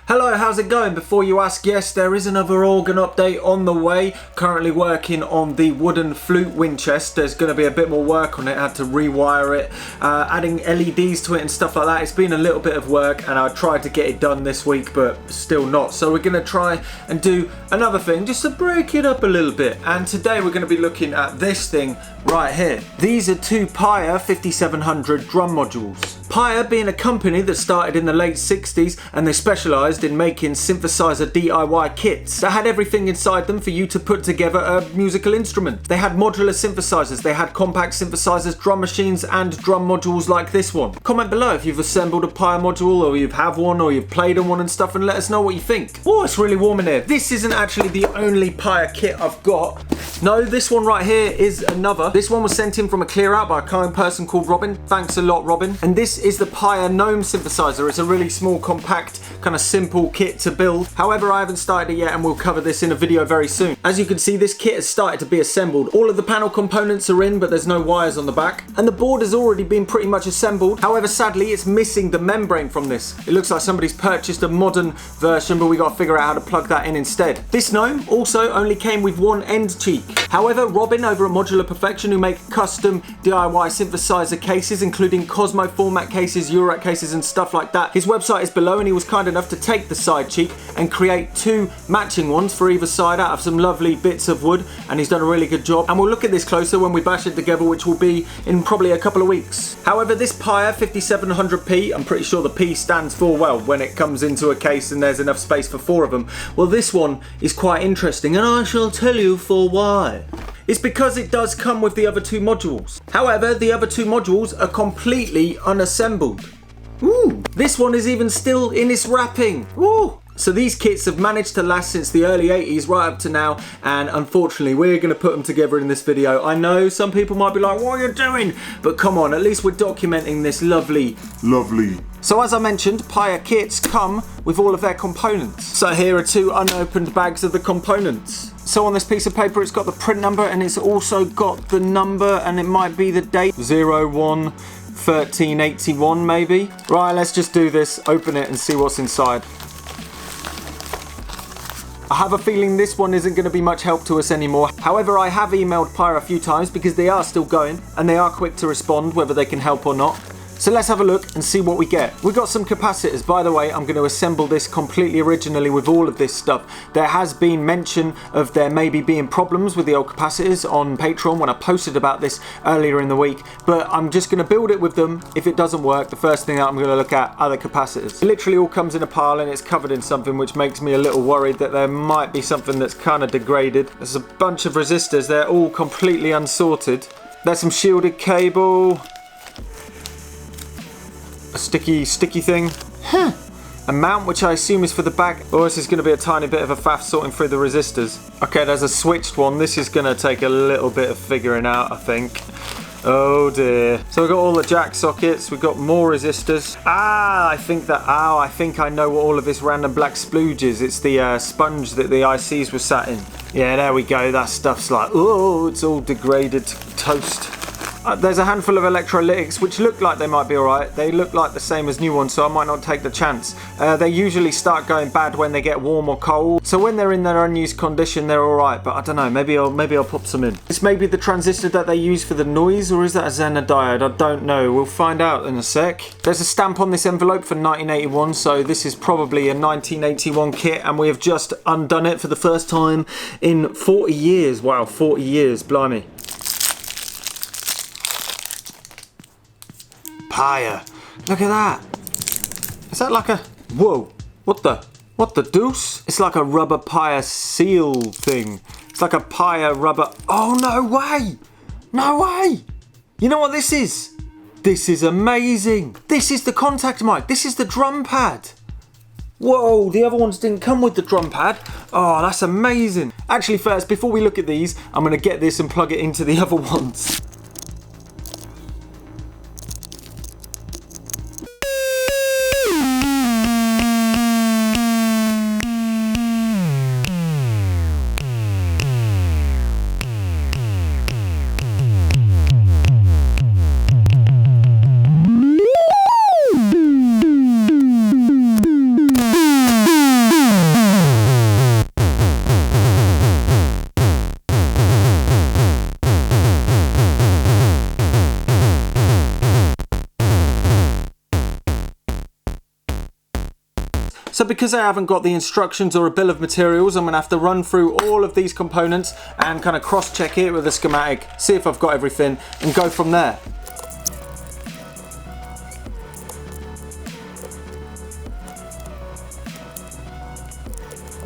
Hello, how's it going? Before you ask, yes, there is another organ update on the way. Currently working on the wooden flute wind chest. There's going to be a bit more work on it. I had to rewire it, adding LEDs to it and stuff like that. It's been a little bit of work and I tried to get it done this week, but still not. So we're going to try and do another thing just to break it up a little bit. And today we're going to be looking at this thing right here. These are two Paia 5700 drum modules. Paia being a company that started in the late 60s, and they specialised in making synthesizer DIY kits that had everything inside them for you to put together a musical instrument. They had modular synthesizers, they had compact synthesizers, drum machines and drum modules like this one. Comment below if you've assembled a Paia module or you have one or you've played on one and stuff, and let us know what you think. Oh, it's really warm in here. This isn't actually the only Paia kit I've got. No, this one right here is another. This one was sent in from a clear out by a kind person called Robin. Thanks a lot, Robin. And this is the Paia Gnome synthesizer. It's a really small, compact, kind of simple kit to build. However, I haven't started it yet and we'll cover this in a video very soon. As you can see, this kit has started to be assembled. All of the panel components are in, but there's no wires on the back. And the board has already been pretty much assembled. However, sadly, it's missing the membrane from this. It looks like somebody's purchased a modern version, but we got to figure out how to plug that in instead. This gnome also only came with one end cheek. However, Robin over at Modular Perfection, who make custom DIY synthesizer cases, including Cosmo format cases, Eurorack cases and stuff like that. His website is below and he was kind enough to take the side cheek and create two matching ones for either side out of some lovely bits of wood, and he's done a really good job. And we'll look at this closer when we bash it together, which will be in probably a couple of weeks. However, this Paia 5700P, I'm pretty sure the P stands for, well, when it comes into a case and there's enough space for four of them. Well, this one is quite interesting and I shall tell you for why. It's because it does come with the other two modules. However, the other two modules are completely unassembled. Ooh, this one is even still in its wrapping. Ooh. So these kits have managed to last since the early 80s right up to now, and unfortunately we're going to put them together in this video. I know some people might be like, what are you doing? But come on, at least we're documenting this lovely. So as I mentioned, Paia kits come with all of their components. So here are two unopened bags of the components. So on this piece of paper it's got the print number and it's also got the number, and it might be the date 01/13/81 maybe. Right, let's just do this, open it and see what's inside. I have a feeling this one isn't going to be much help to us anymore. However, I have emailed Paia a few times because they are still going and they are quick to respond whether they can help or not. So let's have a look and see what we get. We've got some capacitors. By the way, I'm going to assemble this completely originally with all of this stuff. There has been mention of there maybe being problems with the old capacitors on Patreon when I posted about this earlier in the week, but I'm just going to build it with them. If it doesn't work, the first thing that I'm going to look at are the capacitors. It literally all comes in a pile and it's covered in something, which makes me a little worried that there might be something that's kind of degraded. There's a bunch of resistors. They're all completely unsorted. There's some shielded cable. A sticky thing. A mount, which I assume is for the back. Oh, this is going to be a tiny bit of a faff sorting through the resistors. Okay, there's a switched one. This is going to take a little bit of figuring out, I think. Oh dear. So we've got all the jack sockets. We've got more resistors. I think I know what all of this random black splooge is. It's the sponge that the ICs were sat in. Yeah, there we go. That stuff's like, oh, it's all degraded to toast. There's a handful of electrolytics which look like they might be alright. They look like the same as new ones, so I might not take the chance. They usually start going bad when they get warm or cold. So when they're in their unused condition, they're alright. But I don't know, maybe I'll pop some in. This may be the transistor that they use for the noise, or is that a Zener diode? I don't know. We'll find out in a sec. There's a stamp on this envelope for 1981, so this is probably a 1981 kit, and we have just undone it for the first time in 40 years. Wow, 40 years, blimey. Paia. Look at that. Is that like a... Whoa. What the deuce? It's like a rubber Paia seal thing. It's like a Paia rubber... Oh, no way. No way. You know what this is? This is amazing. This is the contact mic. This is the drum pad. Whoa, the other ones didn't come with the drum pad. Oh, that's amazing. Actually, first, before we look at these, I'm going to get this and plug it into the other ones. So because I haven't got the instructions or a bill of materials, I'm going to have to run through all of these components and kind of cross-check it with a schematic, see if I've got everything, and go from there.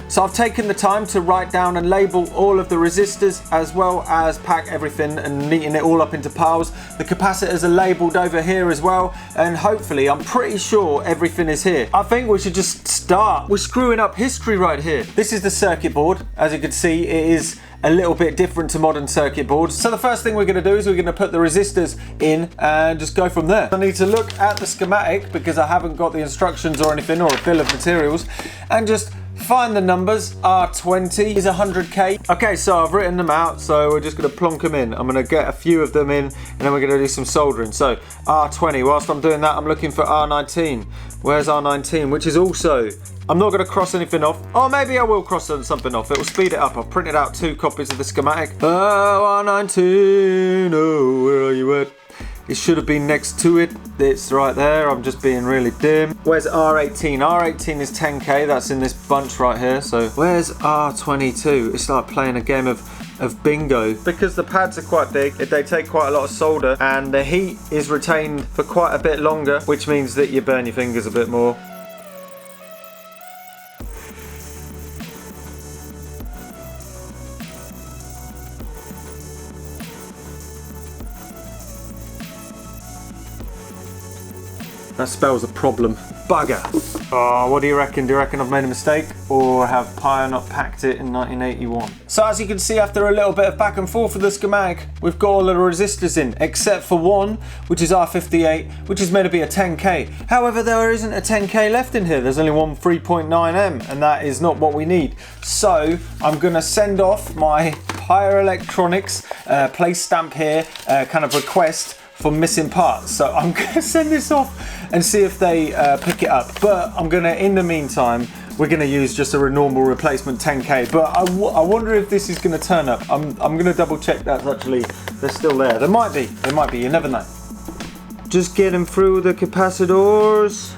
So I've taken the time to write down and label all of the resistors, as well as pack everything and neaten it all up into piles. The capacitors are labelled over here as well, and hopefully, I'm pretty sure everything is here. I think we should just start. We're screwing up history right here. This is the circuit board. As you can see, it is a little bit different to modern circuit boards. So the first thing we're going to do is we're going to put the resistors in and just go from there. I need to look at the schematic because I haven't got the instructions or anything, or a bill of materials, and just find the numbers. R20 is 100k. Okay, so I've written them out, so we're just going to plonk them in. I'm going to get a few of them in, and then we're going to do some soldering. So R20, whilst I'm doing that, I'm looking for R19. Where's R19? Which is also, I'm not going to cross anything off. Oh, maybe I will cross something off. It will speed it up. I've printed out 2 copies of the schematic. Oh, R19, oh, where are you at? It should have been next to it. It's right there. I'm just being really dim. Where's R18? R18 is 10k. That's in this bunch right here. So where's R22? It's like playing a game of bingo. Because the pads are quite big, they take quite a lot of solder, and the heat is retained for quite a bit longer, which means that you burn your fingers a bit more. That spells a problem. Bugger. Oh, what do you reckon? Do you reckon I've made a mistake? Or have Paia not packed it in 1981? So as you can see, after a little bit of back and forth with the schematic, we've got all of the resistors in, except for one, which is R58, which is meant to be a 10k. However, there isn't a 10k left in here. There's only one 3.9M, and that is not what we need. So I'm gonna send off my Paia Electronics place stamp here, kind of request for missing parts. So I'm gonna send this off and see if they pick it up. But I'm gonna, in the meantime, we're gonna use just a normal replacement 10k. But I wonder if this is gonna turn up. I'm gonna double check that actually they're still there. They might be, you never know. Just getting through the capacitors.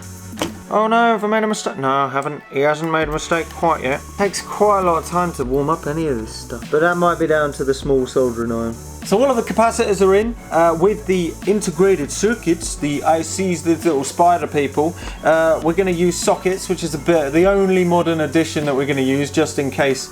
Oh no, have I made a mistake? No, I haven't. He hasn't made a mistake quite yet. Takes quite a lot of time to warm up any of this stuff. But that might be down to the small soldering iron. So all of the capacitors are in with the integrated circuits, the ICs, the little spider people. We're going to use sockets, which is the only modern addition that we're going to use, just in case.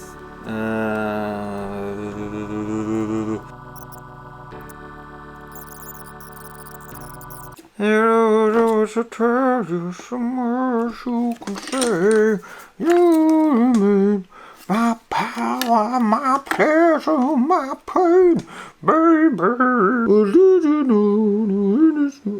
Heroes to tell you some words you can say. You mean my power, my pleasure, my pain, baby.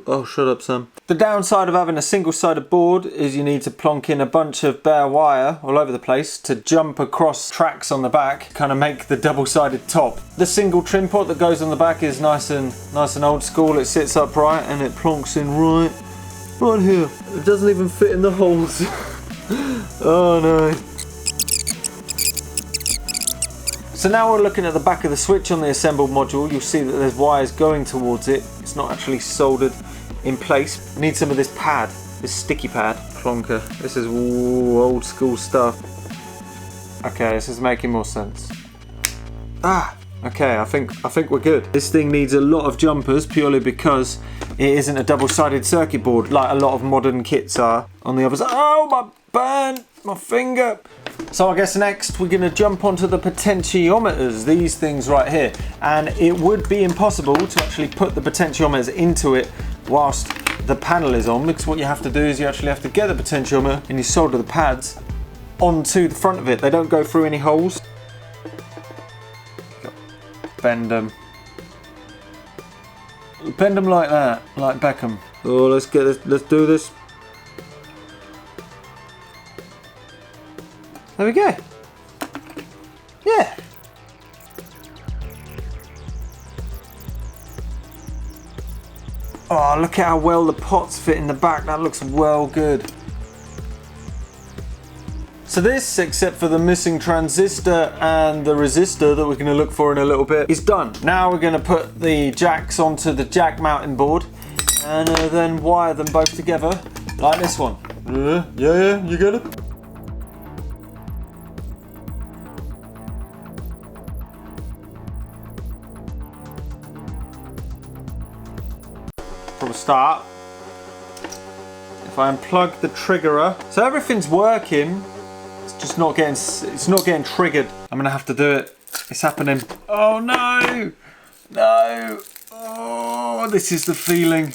Oh, shut up, Sam. The downside of having a single-sided board is you need to plonk in a bunch of bare wire all over the place to jump across tracks on the back, kind of make the double-sided top. The single trim pot that goes on the back is nice and old school. It sits upright and it plonks in right here. It doesn't even fit in the holes. Oh no. So now we're looking at the back of the switch on the assembled module. You'll see that there's wires going towards it. It's not actually soldered in place. I need some of this pad, this sticky pad. Plonker. This is old school stuff. Okay, this is making more sense. Okay, I think we're good. This thing needs a lot of jumpers purely because it isn't a double-sided circuit board like a lot of modern kits are. On the other side, oh, my burn, my finger. So I guess next we're going to jump onto the potentiometers, these things right here. And it would be impossible to actually put the potentiometers into it whilst the panel is on, because what you have to do is you actually have to get the potentiometer and you solder the pads onto the front of it. They don't go through any holes. Bend them. Bend them like that, like Beckham. Oh, let's get this, let's do this. There we go. Yeah. Oh, look at how well the pots fit in the back. That looks well good. So this, except for the missing transistor and the resistor that we're going to look for in a little bit, is done. Now we're going to put the jacks onto the jack mounting board and then wire them both together like this one. Yeah, you get it? start. If I unplug the triggerer, so everything's working. It's just not getting. It's not getting triggered. I'm gonna have to do it. It's happening. Oh no! No! Oh, this is the feeling.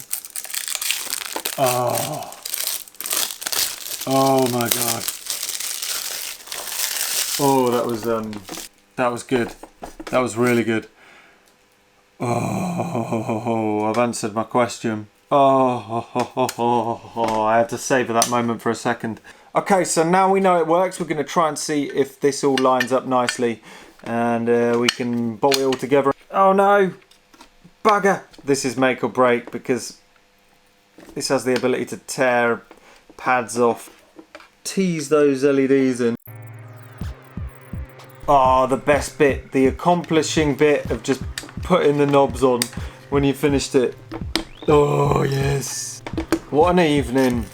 Oh. Oh my god. Oh, that was good. That was really good. Oh, I've answered my question. Oh, I had to savour that moment for a second. Okay, so now we know it works. We're going to try and see if this all lines up nicely, and we can bolt it all together. Oh no, bugger! This is make or break because this has the ability to tear pads off, tease those LEDs in. Oh, the best bit, the accomplishing bit of just putting the knobs on when you finished it. Oh yes, what an evening.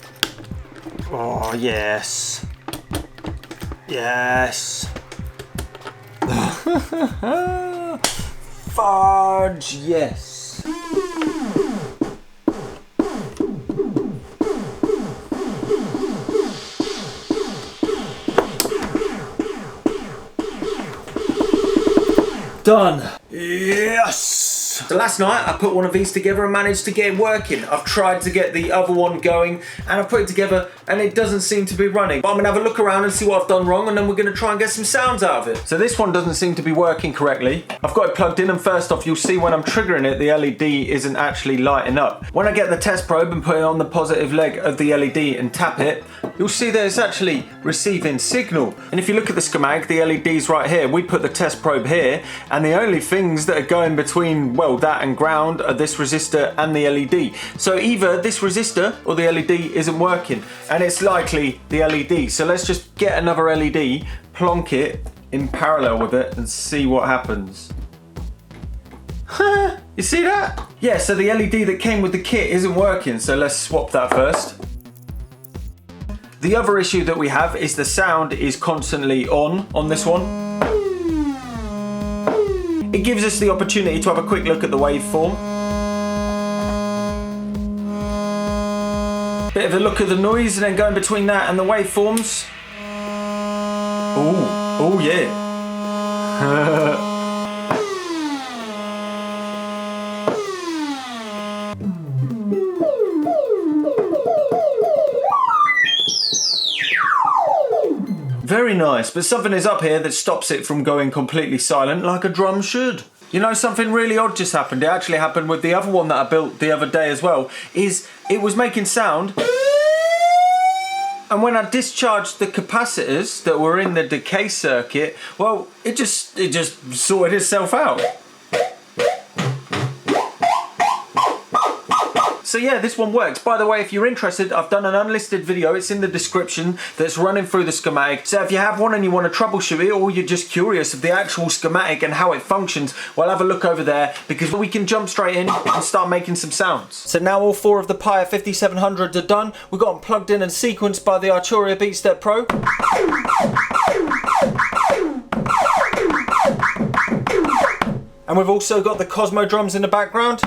Oh yes, yes. Fudge, yes. Done. Yes. So last night I put one of these together and managed to get it working. I've tried to get the other one going and I've put it together and it doesn't seem to be running. But I'm gonna have a look around and see what I've done wrong, and then we're gonna try and get some sounds out of it. So this one doesn't seem to be working correctly. I've got it plugged in, and first off you'll see when I'm triggering it the LED isn't actually lighting up. When I get the test probe and put it on the positive leg of the LED and tap it, you'll see that it's actually receiving signal. And if you look at the schematic, the LED's right here. We put the test probe here, and the only things that are going between, well, that and ground are this resistor and the LED. So either this resistor or the LED isn't working, and it's likely the LED. So let's just get another LED, plonk it in parallel with it and see what happens. You see that? Yeah, so the LED that came with the kit isn't working, so let's swap that first. The other issue that we have is the sound is constantly on this one. It gives us the opportunity to have a quick look at the waveform. Bit of a look at the noise and then going between that and the waveforms. Oh yeah. Very nice, but something is up here that stops it from going completely silent like a drum should. You know, something really odd just happened. It actually happened with the other one that I built the other day as well. Is it was making sound, and when I discharged the capacitors that were in the decay circuit, well, it just sorted itself out. So yeah, this one works. By the way, if you're interested, I've done an unlisted video. It's in the description that's running through the schematic. So if you have one and you want to troubleshoot it, or you're just curious of the actual schematic and how it functions, well, have a look over there, because we can jump straight in and start making some sounds. So now all four of the Paia 5700s are done. We've got them plugged in and sequenced by the Arturia BeatStep Pro. And we've also got the Cosmo drums in the background.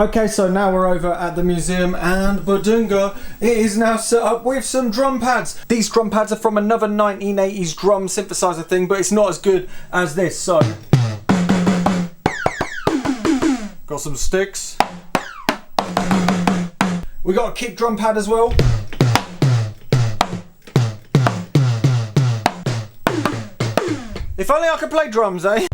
Okay, so now we're over at the museum and Badunga, it is now set up with some drum pads. These drum pads are from another 1980s drum synthesizer thing, but it's not as good as this, so. Got some sticks. We got a kick drum pad as well. If only I could play drums, eh?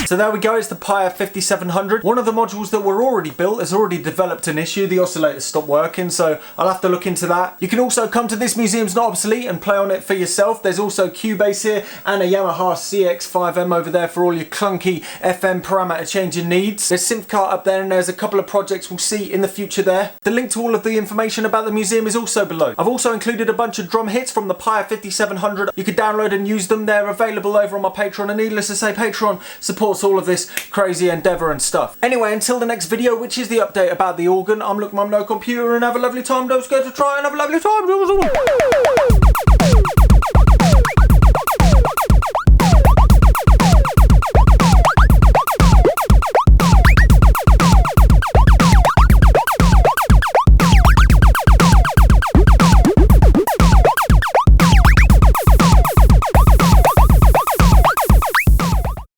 So there we go, it's the Paia 5700. One of the modules that were already built has already developed an issue. The oscillator stopped working, so I'll have to look into that. You can also come to This Museum's Not Obsolete and play on it for yourself. There's also Cubase here and a Yamaha CX5M over there for all your clunky FM parameter changing needs. There's SynthCart up there and there's a couple of projects we'll see in the future there. The link to all of the information about the museum is also below. I've also included a bunch of drum hits from the Paia 5700. You can download and use them. They're available over on my Patreon, and needless to say, Patreon supports all of this crazy endeavour and stuff. Anyway, until the next video, which is the update about the organ, I'm Look Mum No Computer, and have a lovely time. Don't forget to try and have a lovely time.